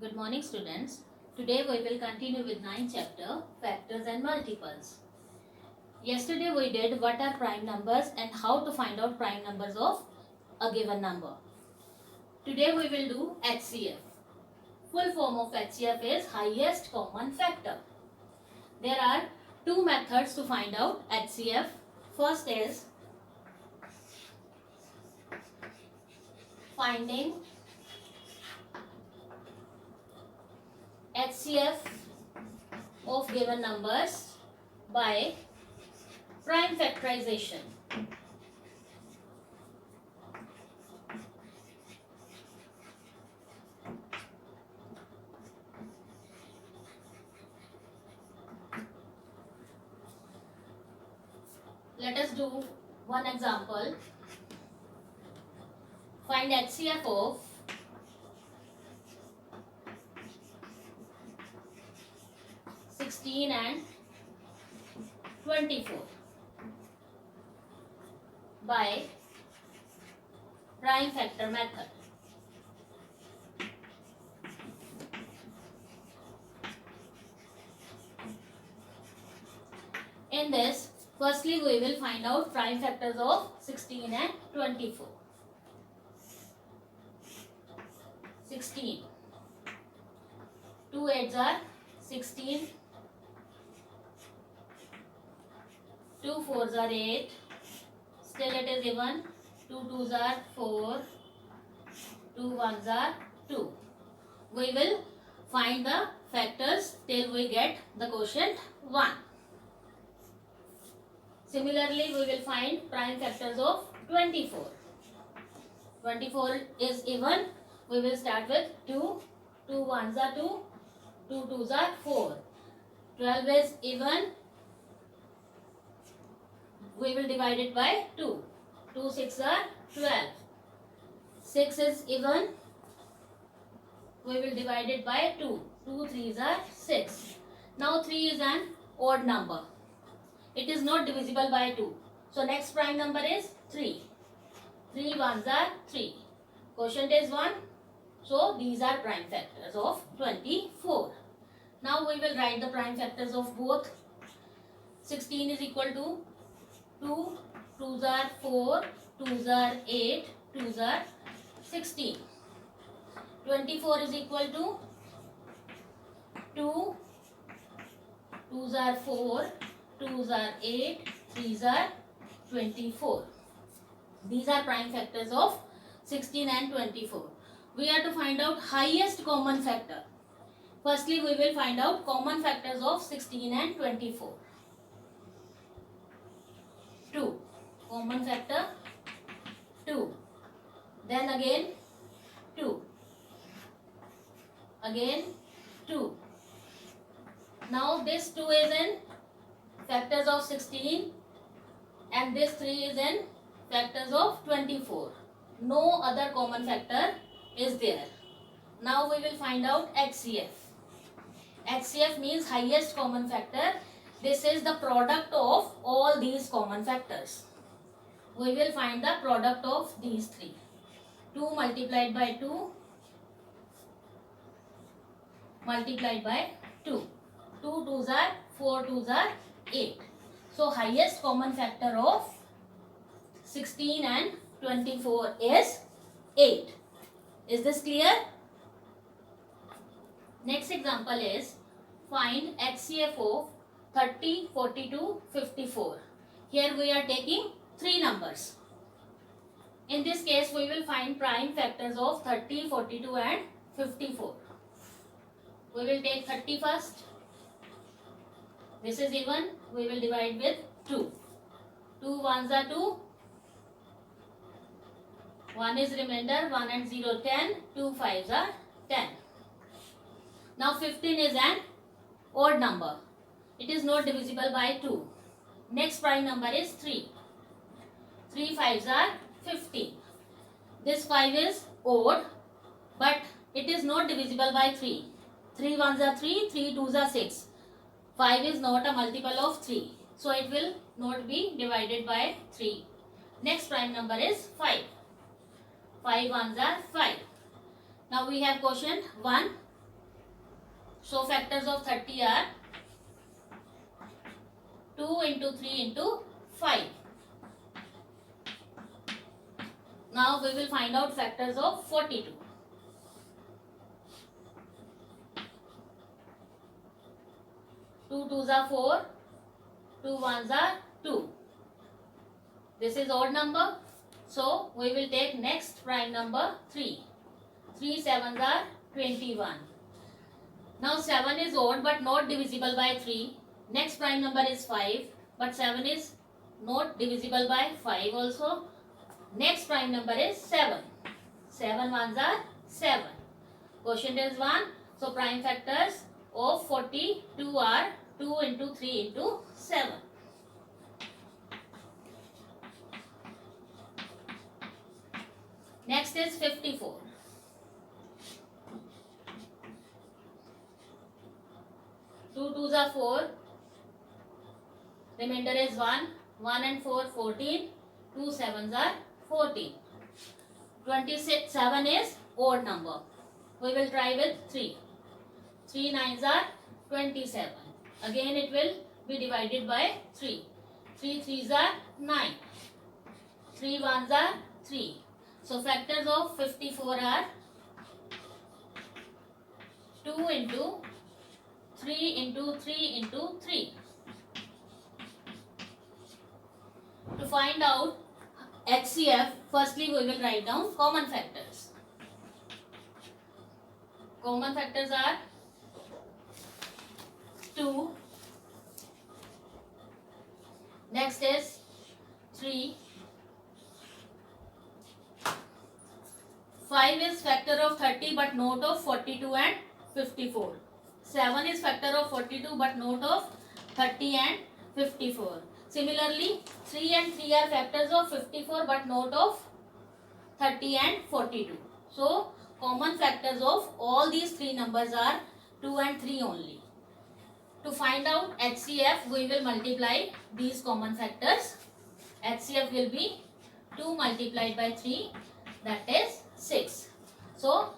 Good morning, students. Today we will continue with 9th chapter, Factors and Multiples. Yesterday we did what are prime numbers and how to find out prime numbers of a given number. Today we will do HCF. Full form of HCF is highest common factor. There are two methods to find out HCF. First is finding HCF of given numbers by prime factorization. Let us do one example. Find HCF of 16 and 24 by prime factor method. In this, firstly we will find out prime factors of 16 and 24. 16. 2 8s are 16. 2 4s are 8. Still it is even. 2 2s are 4. 2 1s are 2. We will find the factors till we get the quotient 1. Similarly, we will find prime factors of 24. 24 is even. We will start with 2. 2 1s are 2. 2 2s are 4. 12 is even. We will divide it by 2. 2 6 are 12. 6 is even. We will divide it by 2. 2 3s are 6. Now 3 is an odd number. It is not divisible by 2. So next prime number is 3. 3 1s are 3. Quotient is 1. So these are prime factors of 24. Now we will write the prime factors of both. 16 is equal to 2. 2s are 4. 2s are 8. 2s are 16. 24 is equal to 2. 2s are 4. 2s are 8. 3s are 24. These are prime factors of 16 and 24. We are to find out highest common factor. Firstly, we will find out common factors of 16 and 24. 2. Common factor 2. Then again 2. Again 2. Now this 2 is in factors of 16 and this 3 is in factors of 24. No other common factor is there. Now we will find out HCF. HCF means highest common factor. This is the product of all these common factors. We will find the product of these three. 2 multiplied by 2 multiplied by 2. 2 2s are 4 2s are 8. So highest common factor of 16 and 24 is 8. Is this clear? Next example is find HCF of 30, 42, 54. Here we are taking three numbers. In this case we will find prime factors of 30, 42 and 54. We will take 30 first. This is even. We will divide with 2. 2 1s are 2. 1 is remainder. 1 and 0 10. 2 5s are 10. Now 15 is an odd number. It is not divisible by 2. Next prime number is 3. 3 5s are 15. This 5 is odd but it is not divisible by 3. 3 1s are 3. 3 2s are 6. 5 is not a multiple of 3. So it will not be divided by 3. Next prime number is 5. 5 1s are 5. Now we have quotient 1. So factors of 30 are 2 into 3 into 5. Now we will find out factors of 42. 2 twos are 4, 2 ones are 2. This is odd number. So we will take next prime number 3. 3 sevens are 21. Now 7 is odd but not divisible by 3. Next prime number is 5, but 7 is not divisible by 5 also. Next prime number is 7. 7 ones are 7. Quotient is 1. So prime factors of 42 are 2 into 3 into 7. Next is 54. 2 twos are 4. Remainder is 1. 1 and 4, 14. 2 sevens are 14. 27 is odd number. We will try with 3. 3 nines are 27. Again it will be divided by 3. 3 threes are 9. 3 ones are 3. So factors of 54 are 2 into 3 into 3 into 3. To find out HCF, firstly we will write down common factors. Common factors are 2. Next is 3. 5 is factor of 30 but not of 42 and 54. 7 is factor of 42 but not of 30 and 54. Similarly, 3 and 3 are factors of 54 but not of 30 and 42. So, common factors of all these three numbers are 2 and 3 only. To find out HCF, we will multiply these common factors. HCF will be 2 multiplied by 3, that is 6. So,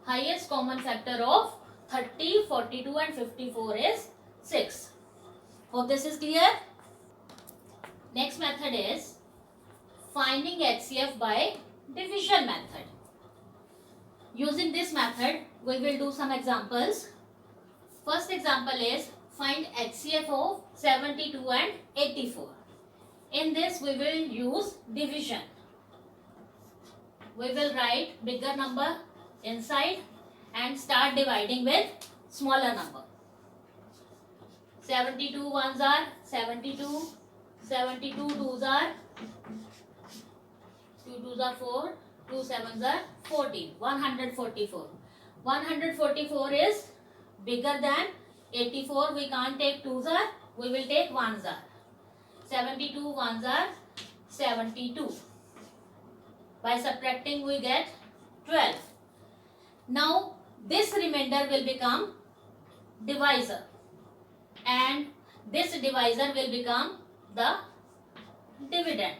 highest common factor of 30, 42 and 54 is 6. Hope this is clear. Next method is finding HCF by division method. Using this method, we will do some examples. First example is find HCF of 72 and 84. In this, we will use division. We will write bigger number inside and start dividing with smaller number. 72 ones are 72, 72 twos are 2 twos are 4, 2 sevens are 14, 144. 144 is bigger than 84. We can't take twos are, we will take ones are. 72 ones are 72. By subtracting we get 12. Now this remainder will become divisor and this divisor will become the dividend.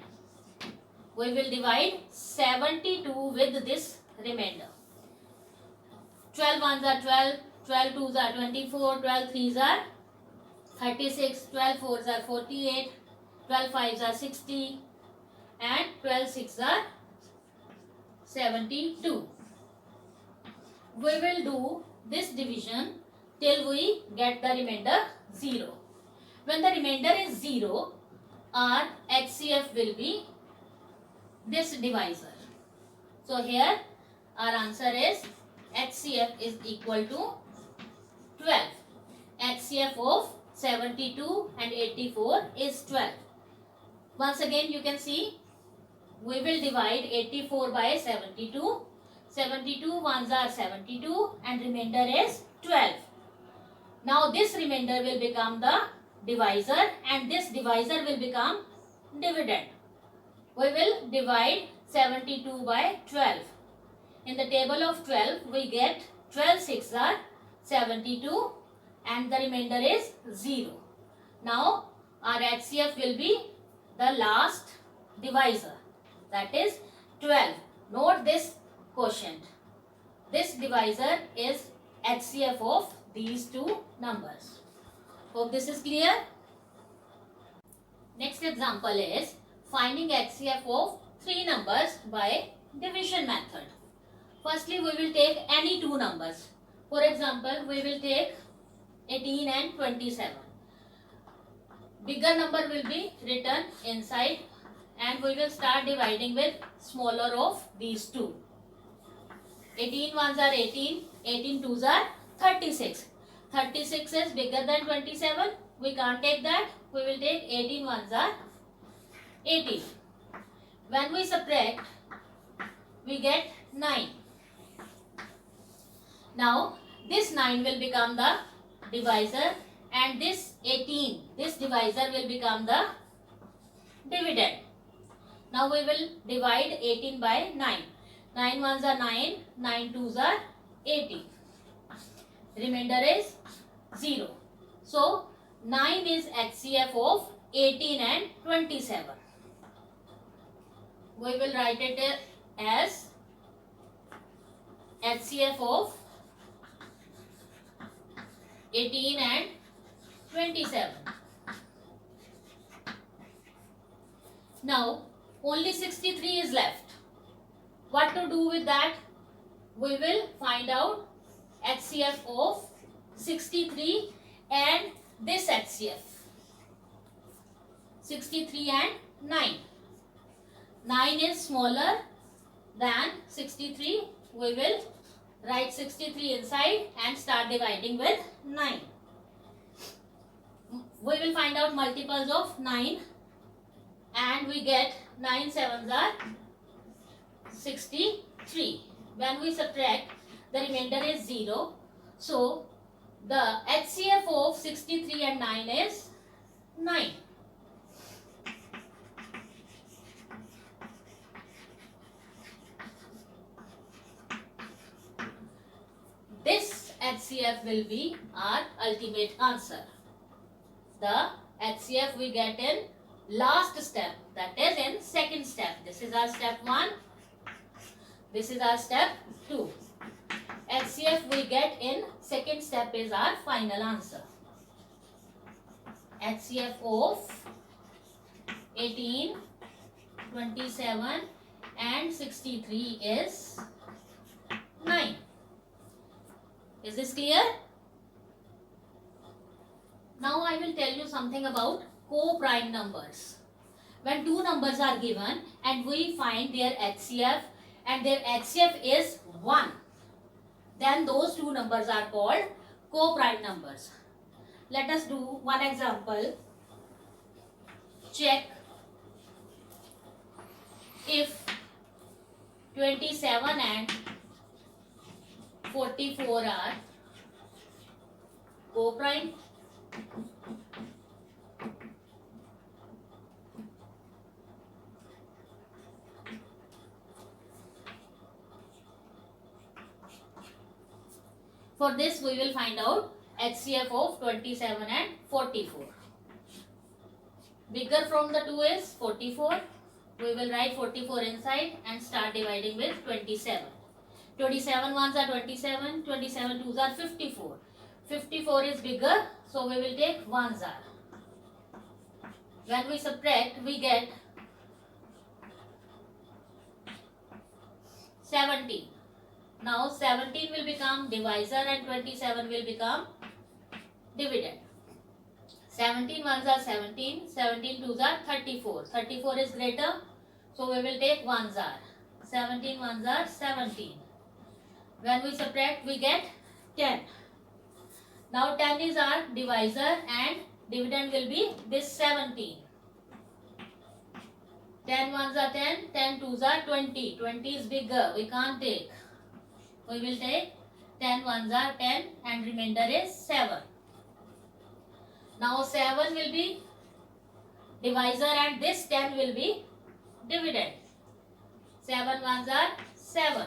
We will divide 72 with this remainder. 12 ones are 12, 12 twos are 24, 12 threes are 36, 12 fours are 48, 12 fives are 60 and 12 sixes are 72. We will do this division till we get the remainder 0. When the remainder is 0, our HCF will be this divisor. So here our answer is HCF is equal to 12. HCF of 72 and 84 is 12. Once again you can see we will divide 84 by 72. 72 ones are 72 and remainder is 12. Now this remainder will become the divisor and this divisor will become dividend. We will divide 72 by 12. In the table of 12 we get 12 sixes are 72 and the remainder is 0. Now our HCF will be the last divisor, that is 12. Note this quotient. This divisor is HCF of these two numbers. Hope this is clear. Next example is finding HCF of three numbers by division method. Firstly, we will take any two numbers. For example, we will take 18 and 27. Bigger number will be written inside and we will start dividing with smaller of these two. 18 ones are 18, 18 twos are 36. 36 is bigger than 27. We can't take that. We will take 18 ones are 18. When we subtract, we get 9. Now, this 9 will become the divisor and this 18, this divisor will become the dividend. Now, we will divide 18 by 9. 9 ones are 9, 9 twos are 18. Remainder is 0. So, 9 is HCF of 18 and 27. We will write it as HCF of 18 and 27. Now, only 63 is left. What to do with that? We will find out HCF of 63 and this HCF. 63 and 9. 9 is smaller than 63. We will write 63 inside and start dividing with 9. We will find out multiples of 9 and we get 9 sevens are 63. When we subtract, the remainder is 0. So, the HCF of 63 and 9 is 9. This HCF will be our ultimate answer. The HCF we get in last step, that is in second step. This is our step 1. This is our step 2. HCF we get in second step is our final answer. HCF of 18, 27 and 63 is 9. Is this clear? Now I will tell you something about co-prime numbers. When two numbers are given and we find their HCF and their HCF is 1, then those two numbers are called co-prime numbers. Let us do one example. Check if 27 and 44 are co-prime. For this we will find out HCF of 27 and 44. Bigger from the two is 44. We will write 44 inside and start dividing with 27. 27 ones are 27, 27 twos are 54. 54 is bigger, so we will take 1s are. When we subtract, we get 17. Now 17 will become divisor and 27 will become dividend. 17 ones are 17, 17 twos are 34. 34 is greater, so we will take 1s are. 17 ones are 17. When we subtract, we get 10. Now 10 is our divisor and dividend will be this 17. 10 ones are 10, 10 twos are 20. 20 is bigger, we can't take. We will take 10 ones are 10 and remainder is 7. Now 7 will be divisor and this 10 will be dividend. 7 ones are 7.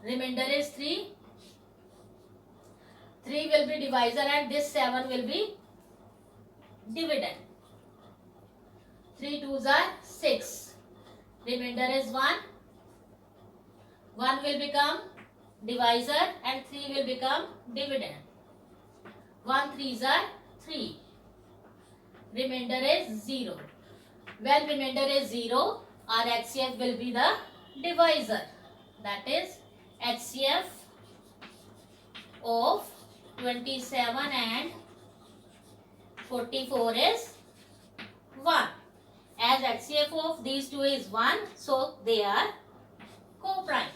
Remainder is 3. 3 will be divisor and this 7 will be dividend. 3 twos are 6. Remainder is 1. 1 will become divisor and 3 will become dividend. 1 3s are 3. Remainder is 0. When remainder is 0, our HCF will be the divisor. That is HCF of 27 and 44 is 1. As HCF of these two is 1, so they are co-prime.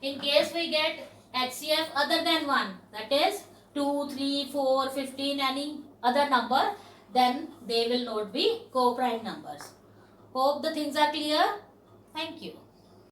In case we get HCF other than 1, that is 2, 3, 4, 15, any other number, then they will not be co-prime numbers. Hope the things are clear. Thank you.